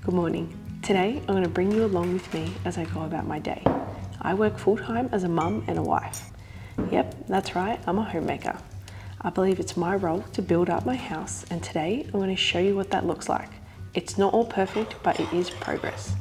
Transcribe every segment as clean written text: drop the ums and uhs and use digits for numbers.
Good morning. Today, I'm going to bring you along with me as I go about my day. I work full-time as a mum and a wife. Yep, that's right, I'm a homemaker. I believe it's my role to build up my house, and today I'm going to show you what that looks like. It's not all perfect, but it is progress.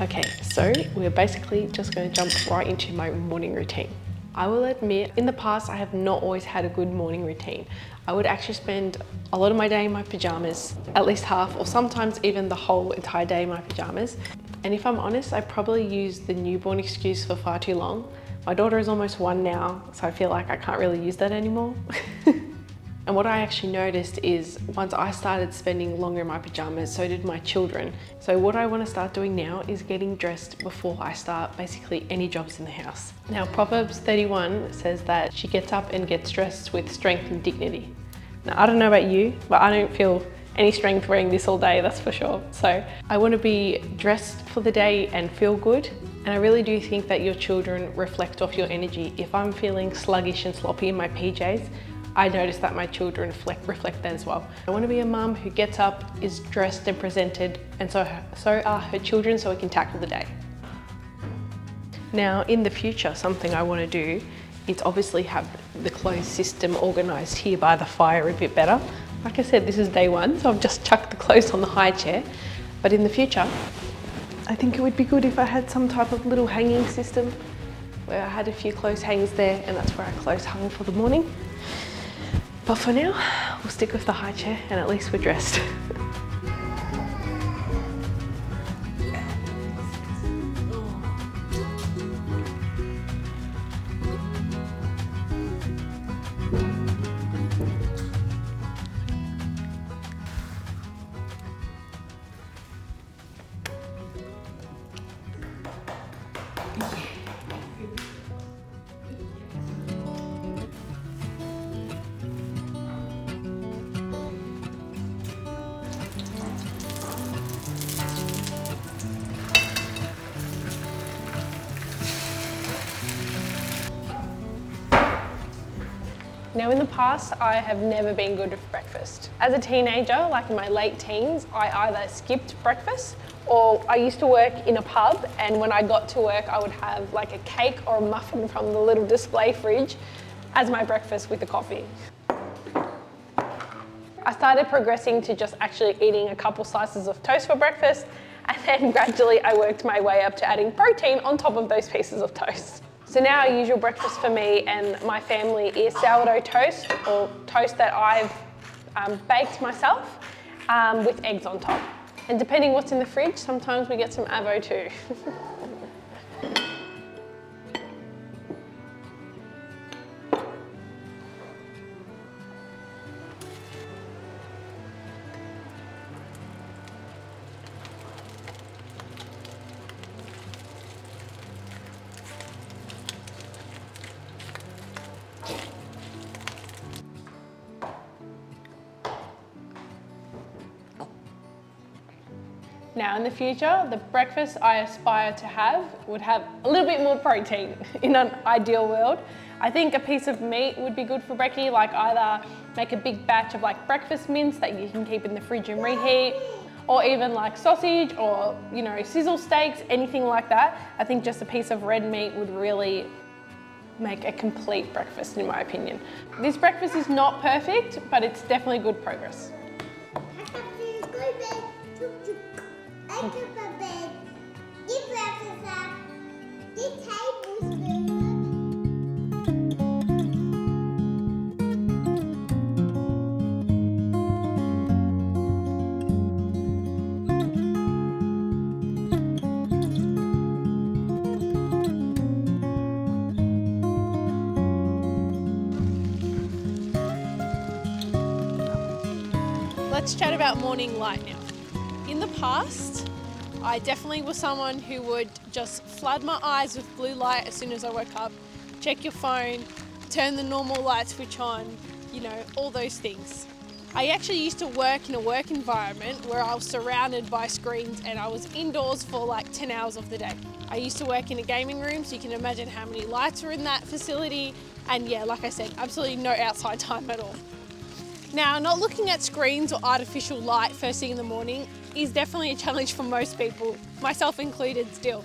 Okay, so we're basically just going to jump right into my morning routine. I will admit, in the past, I have not always had a good morning routine. I would actually spend a lot of my day in my pajamas, at least half, or sometimes even the whole entire day in my pajamas. And if I'm honest, I probably used the newborn excuse for far too long. My daughter is almost 1 now, so I feel like I can't really use that anymore. And what I actually noticed is once I started spending longer in my pajamas, so did my children. So what I want to start doing now is getting dressed before I start basically any jobs in the house. Now Proverbs 31 says that she gets up and gets dressed with strength and dignity. Now I don't know about you, but I don't feel any strength wearing this all day, that's for sure. So I want to be dressed for the day and feel good. And I really do think that your children reflect off your energy. If I'm feeling sluggish and sloppy in my PJs, I notice that my children reflect that as well. I want to be a mum who gets up, is dressed and presented, and so are her children, so we can tackle the day. Now, in the future, something I want to do is obviously have the clothes system organised here by the fire a bit better. Like I said, this is day 1, so I've just chucked the clothes on the high chair. But in the future, I think it would be good if I had some type of little hanging system where I had a few clothes hangers there, and that's where I clothes hung for the morning. But for now, we'll stick with the high chair and at least we're dressed. Now in the past, I have never been good with breakfast. As a teenager, like in my late teens, I either skipped breakfast or I used to work in a pub, and when I got to work, I would have like a cake or a muffin from the little display fridge as my breakfast with the coffee. I started progressing to just actually eating a couple slices of toast for breakfast, and then gradually I worked my way up to adding protein on top of those pieces of toast. So now a usual breakfast for me and my family is sourdough toast, or toast that I've baked myself with eggs on top. And depending what's in the fridge, sometimes we get some avo too. Now in the future, the breakfast I aspire to have would have a little bit more protein in an ideal world. I think a piece of meat would be good for brekkie, like either make a big batch of like breakfast mince that you can keep in the fridge and reheat, or even like sausage or, you know, sizzle steaks, anything like that. I think just a piece of red meat would really make a complete breakfast in my opinion. This breakfast is not perfect, but it's definitely good progress. Let's chat about morning light now. In the past, I definitely was someone who would just flood my eyes with blue light as soon as I woke up, check your phone, turn the normal light switch on, you know, all those things. I actually used to work in a work environment where I was surrounded by screens and I was indoors for like 10 hours of the day. I used to work in a gaming room, so you can imagine how many lights were in that facility. And yeah, like I said, absolutely no outside time at all. Now, not looking at screens or artificial light first thing in the morning is definitely a challenge for most people, myself included still.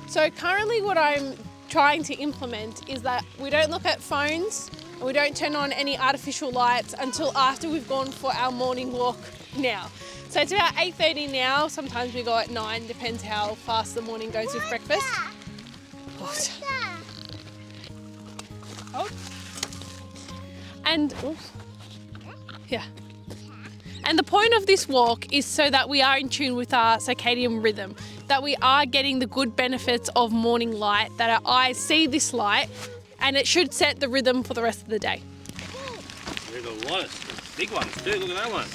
So currently what I'm trying to implement is that we don't look at phones and we don't turn on any artificial lights until after we've gone for our morning walk now. So it's about 8:30 now, sometimes we go at 9, depends how fast the morning goes with breakfast. Oh. And, yeah. And the point of this walk is so that we are in tune with our circadian rhythm, that we are getting the good benefits of morning light, that our eyes see this light, and it should set the rhythm for the rest of the day. There's a lot of big ones too, look at that one.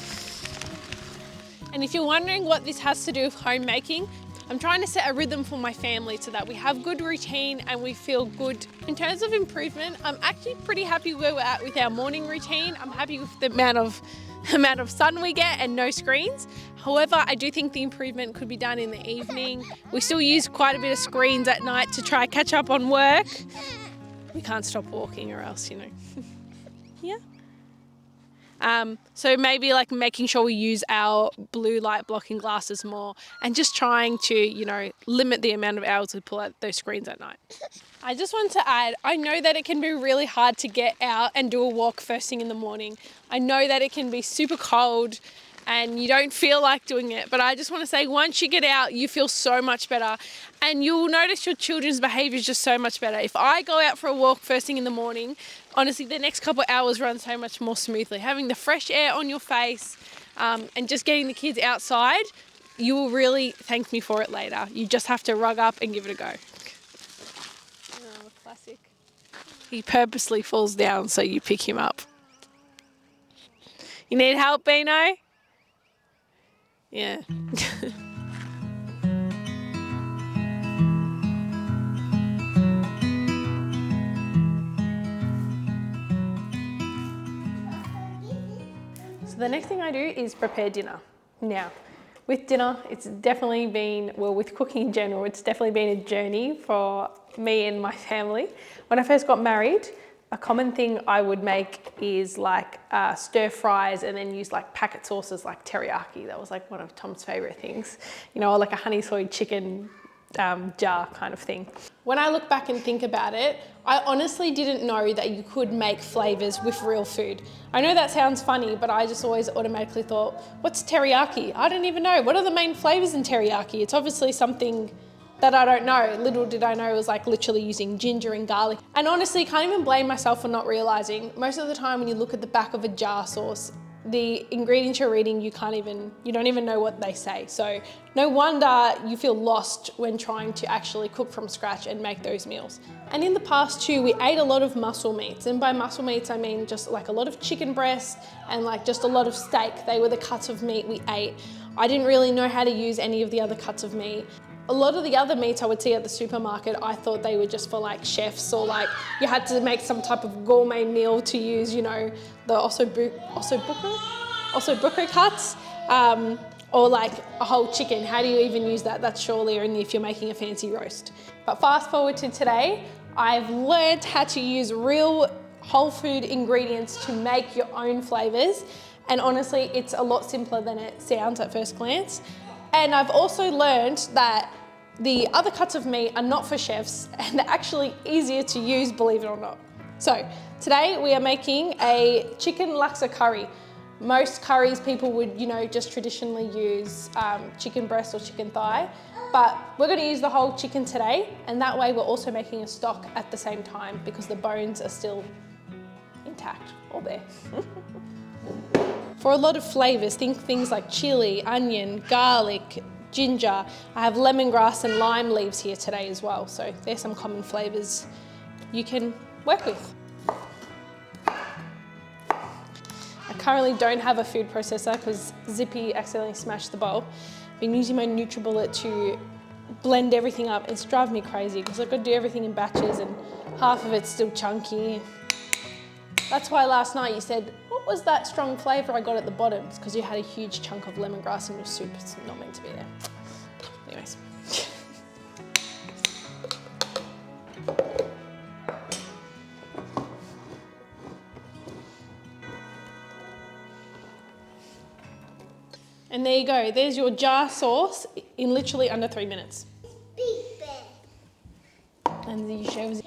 And if you're wondering what this has to do with homemaking, I'm trying to set a rhythm for my family so that we have good routine and we feel good. In terms of improvement, I'm actually pretty happy where we're at with our morning routine. I'm happy with the amount of sun we get and no screens. However, I do think the improvement could be done in the evening. We still use quite a bit of screens at night to try catch up on work. We can't stop walking or else, you know. Yeah. So maybe like making sure we use our blue light blocking glasses more and just trying to, you know, limit the amount of hours we pull out those screens at night. I just want to add, I know that it can be really hard to get out and do a walk first thing in the morning. I know that it can be super cold and you don't feel like doing it, but I just want to say once you get out, you feel so much better and you'll notice your children's behaviour is just so much better. If I go out for a walk first thing in the morning, honestly, the next couple of hours run so much more smoothly. Having the fresh air on your face and just getting the kids outside, you will really thank me for it later. You just have to rug up and give it a go. Oh, classic. He purposely falls down so you pick him up. You need help, Beano? Yeah. So the next thing I do is prepare dinner. Now, with dinner, it's definitely been, well, with cooking in general, it's definitely been a journey for me and my family. When I first got married, a common thing I would make is like stir fries and then use like packet sauces like teriyaki. That was like one of Tom's favorite things, you know, or like a honey soy chicken jar kind of thing. When I look back and think about it, I honestly didn't know that you could make flavors with real food. I know that sounds funny, but I just always automatically thought, what's teriyaki? I don't even know. What are the main flavors in teriyaki? It's obviously something that I don't know. Little did I know it was like literally using ginger and garlic. And honestly, can't even blame myself for not realizing. Most of the time when you look at the back of a jar sauce, the ingredients you're reading, you don't even know what they say. So no wonder you feel lost when trying to actually cook from scratch and make those meals. And in the past too, we ate a lot of muscle meats. And by muscle meats, I mean just like a lot of chicken breast and like just a lot of steak. They were the cuts of meat we ate. I didn't really know how to use any of the other cuts of meat. A lot of the other meats I would see at the supermarket, I thought they were just for like chefs or like you had to make some type of gourmet meal to use, you know, the ossobuco cuts or like a whole chicken. How do you even use that? That's surely only if you're making a fancy roast. But fast forward to today, I've learned how to use real whole food ingredients to make your own flavors. And honestly, it's a lot simpler than it sounds at first glance. And I've also learned that the other cuts of meat are not for chefs and they're actually easier to use, believe it or not. So today we are making a chicken laksa curry. Most curries people would, you know, just traditionally use chicken breast or chicken thigh, but we're going to use the whole chicken today, and that way we're also making a stock at the same time because the bones are still intact or there. For a lot of flavors, think things like chili, onion, garlic, ginger. I have lemongrass and lime leaves here today as well, so there's some common flavors you can work with. I currently don't have a food processor because Zippy accidentally smashed the bowl. I've been using my NutriBullet to blend everything up. It's driving me crazy because I've got to do everything in batches and half of it's still chunky. That's why last night you said, what was that strong flavour I got at the bottom? It's because you had a huge chunk of lemongrass in your soup. It's not meant to be there. Anyways. And there you go. There's your jar sauce in literally under 3 minutes. And these shows.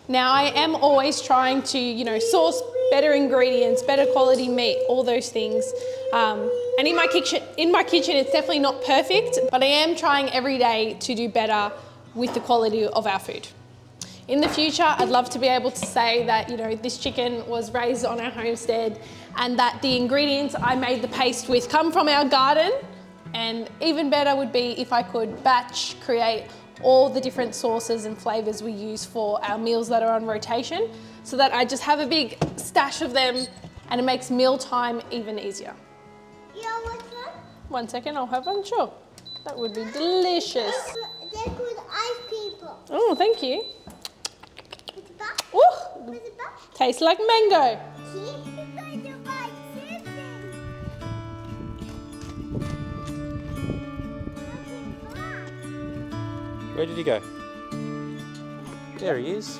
Now I am always trying to, you know, source better ingredients, better quality meat, all those things. And in my kitchen, it's definitely not perfect, but I am trying every day to do better with the quality of our food. In the future, I'd love to be able to say that, you know, this chicken was raised on our homestead and that the ingredients I made the paste with come from our garden. And even better would be if I could batch create all the different sauces and flavors we use for our meals that are on rotation, so that I just have a big stash of them and it makes mealtime even easier. You want one? 1 second, I'll have one, sure. That would be delicious. They're good ice people. Oh, thank you. With the back? Ooh, With the back? tastes like mango. See? Because you like chicken. Where did he go? There he is.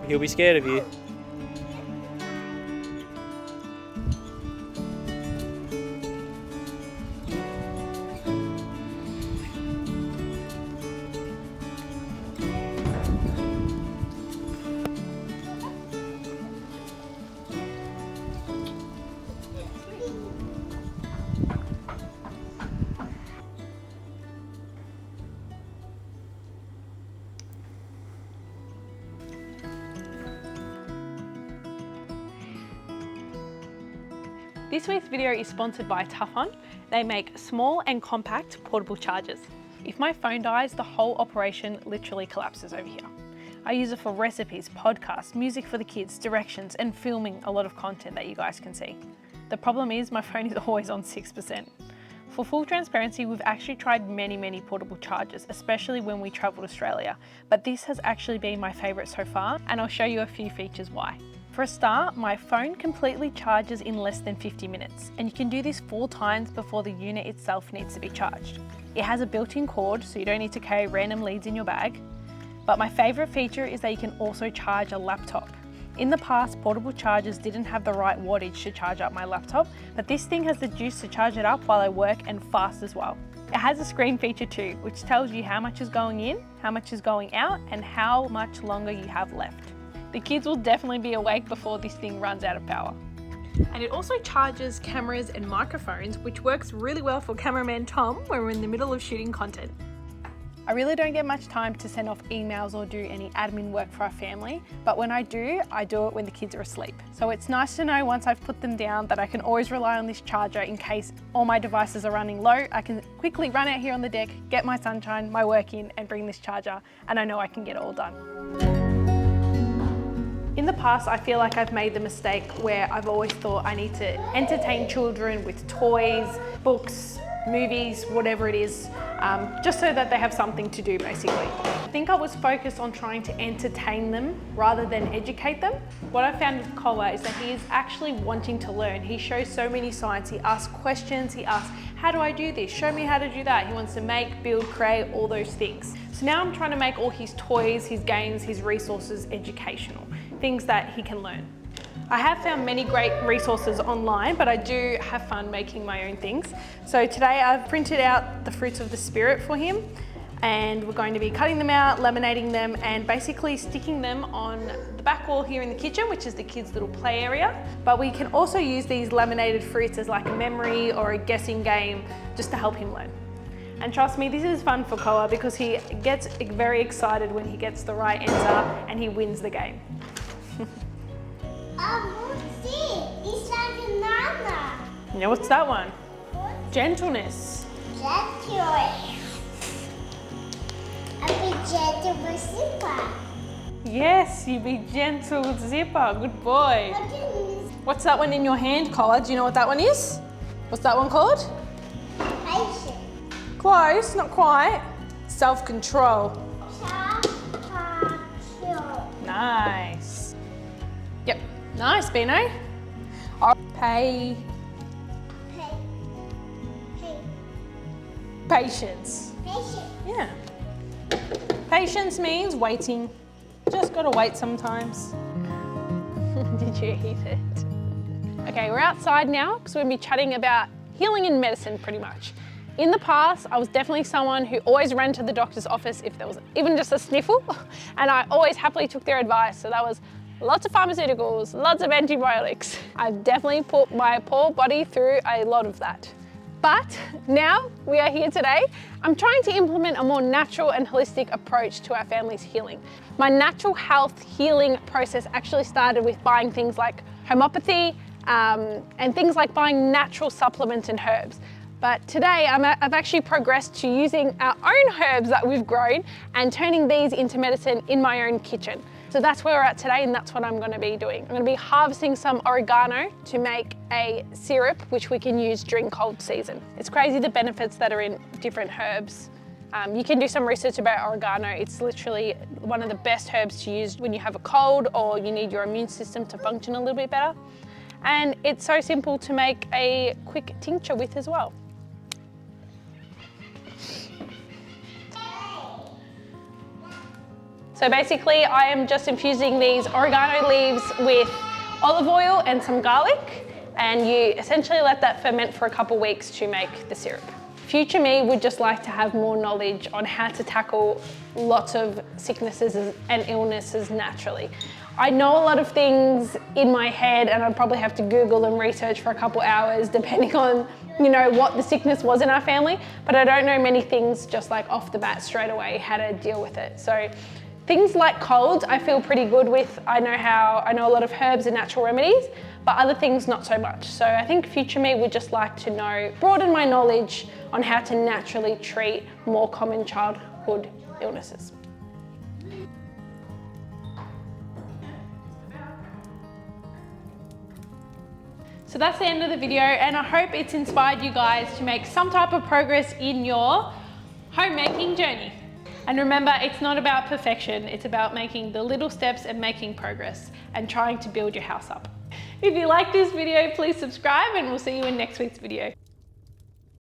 He'll be scared of you. This week's video is sponsored by Tuffon. They make small and compact portable chargers. If my phone dies, the whole operation literally collapses over here. I use it for recipes, podcasts, music for the kids, directions, and filming a lot of content that you guys can see. The problem is my phone is always on 6%. For full transparency, we've actually tried many portable chargers, especially when we traveled Australia, but this has actually been my favorite so far, and I'll show you a few features why. For a start, my phone completely charges in less than 50 minutes, and you can do this 4 times before the unit itself needs to be charged. It has a built-in cord, so you don't need to carry random leads in your bag. But my favorite feature is that you can also charge a laptop. In the past, portable chargers didn't have the right wattage to charge up my laptop, but this thing has the juice to charge it up while I work and fast as well. It has a screen feature too, which tells you how much is going in, how much is going out, and how much longer you have left. The kids will definitely be awake before this thing runs out of power. And it also charges cameras and microphones, which works really well for cameraman Tom when we're in the middle of shooting content. I really don't get much time to send off emails or do any admin work for our family, but when I do it when the kids are asleep. So it's nice to know once I've put them down that I can always rely on this charger in case all my devices are running low. I can quickly run out here on the deck, get my sunshine, my work in, and bring this charger, and I know I can get it all done. In the past, I feel like I've made the mistake where I've always thought I need to entertain children with toys, books, movies, whatever it is, just so that they have something to do basically. I think I was focused on trying to entertain them rather than educate them. What I found with Koa is that he is actually wanting to learn. He shows so many signs, he asks questions, he asks, how do I do this? Show me how to do that. He wants to make, build, create, all those things. So now I'm trying to make all his toys, his games, his resources educational, things that he can learn. I have found many great resources online, but I do have fun making my own things. So today I've printed out the fruits of the spirit for him, and we're going to be cutting them out, laminating them, and basically sticking them on the back wall here in the kitchen, which is the kids' little play area. But we can also use these laminated fruits as like a memory or a guessing game just to help him learn. And trust me, this is fun for Koa because he gets very excited when he gets the right answer and he wins the game. What's it? It's like a banana. Now what's that one? What? Gentleness. Gentle. I'll be gentle with Zipper. Yes, you be gentle with Zipper. Good boy. What is What's that one in your hand, Koa? Do you know what that one is? What's that one called? patience? Close, not quite. Self-control. Self-control. Nice. Yep, nice, Bino. Pay. Pay. patience. Patience. Yeah. Patience means waiting. Just gotta wait sometimes. Did you eat it? Okay, we're outside now because we're gonna be chatting about healing and medicine pretty much. In the past, I was definitely someone who always ran to the doctor's office if there was even just a sniffle, and I always happily took their advice. So that was lots of pharmaceuticals, lots of antibiotics. I've definitely put my poor body through a lot of that. But now we are here today. I'm trying to implement a more natural and holistic approach to our family's healing. My natural health healing process actually started with buying things like homeopathy and things like buying natural supplements and herbs. But today I've actually progressed to using our own herbs that we've grown and turning these into medicine in my own kitchen. So that's where we're at today, and that's what I'm going to be doing. I'm going to be harvesting some oregano to make a syrup which we can use during cold season. It's crazy the benefits that are in different herbs. You can do some research about oregano. It's literally one of the best herbs to use when you have a cold or you need your immune system to function a little bit better. And it's so simple to make a quick tincture with as well. So basically I am just infusing these oregano leaves with olive oil and some garlic, and you essentially let that ferment for a couple weeks to make the syrup. Future me would just like to have more knowledge on how to tackle lots of sicknesses and illnesses naturally. I know a lot of things in my head, and I'd probably have to Google and research for a couple hours depending on, you know, what the sickness was in our family, but I don't know many things just like off the bat straight away how to deal with it. So things like colds, I feel pretty good with. I know a lot of herbs and natural remedies, but other things not so much. So I think future me would just like to know, broaden my knowledge on how to naturally treat more common childhood illnesses. So that's the end of the video, and I hope it's inspired you guys to make some type of progress in your homemaking journey. And remember, it's not about perfection, it's about making the little steps and making progress and trying to build your house up. If you like this video, please subscribe, and we'll see you in next week's video.